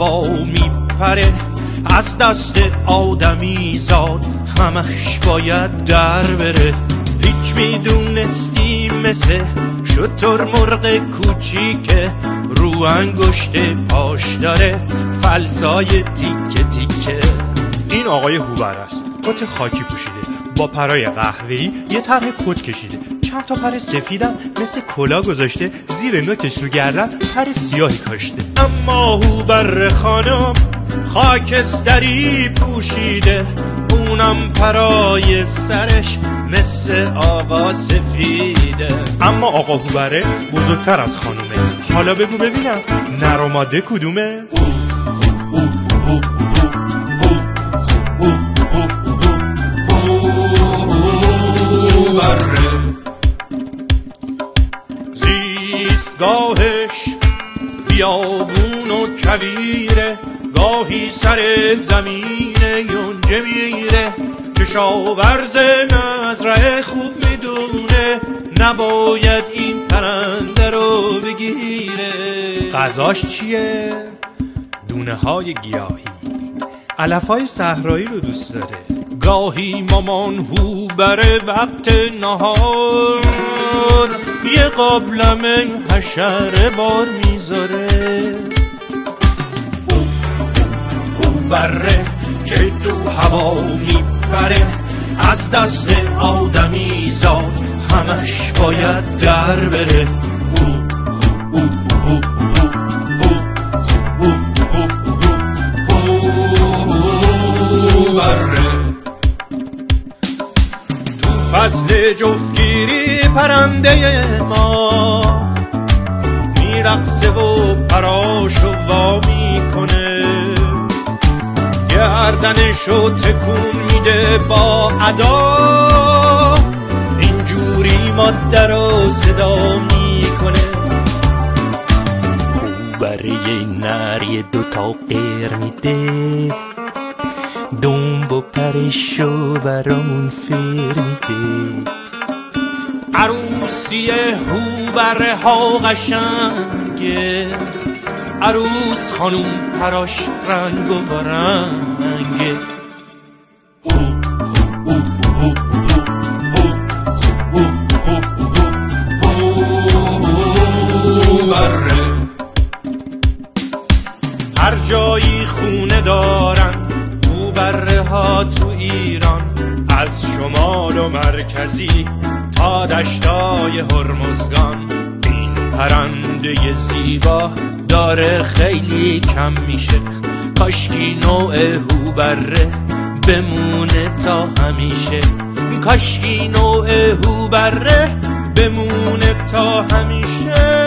هوا میپره، از دست آدمی زاد همش باید در بره. هیچ میدونستی مثل شتر مرغ کوچیکه، رو انگشت پاش داره فلسای تیکه تیکه. این آقای هوبر است، کت خاکی پوشیده، با پرای قهوه‌ای یه طرح کت کشیده، چند تا پر سفیدم مثل کلا گذاشته، زیر نوکش رو گردن پر سیاهی کاشته. اما هوبر خانم خاکستری پوشیده، اونم پرای سرش مثل آقا سفیده. اما آقا هوبره بزرگتر از خانومه. حالا بگو ببینم نر و ماده کدومه؟ زیستگاهش بیابون و کویره، گاهی سر زمین یونجه میره. کشاورز مزرعه خوب میدونه نباید این پرنده رو بگیره. غذاش چیه؟ دونه های گیاهی، علف های صحرایی رو دوست داره. گاهی مامان هوبره وقت نهار یه قابلمه حشره بار میذاره. هوبره که تو هوا میپره، از دست آدمی زاد همش باید در بره. تو فصل جفتگیری پرنده ما میرقصه و پراشو وا میکنه، گردنشو تکون میده با ادا، اینجوری ماده رو صدا میکنه. هوبره نر یه دوتا قیر میده، دنب و پرشو برامون فیر میده. عروسی هوبره ها قشنگه، عروس خانوم پراش رنگ و برنگه. هر جایی خونه دارن هوبره ها تو ایران، از شمال و مرکزی تا دشتای هرمزگان. این پرنده زیبا داره خیلی کم میشه، کاشکی نوع هوبره بمونه تا همیشه. کاشکی نوع هوبره بمونه تا همیشه.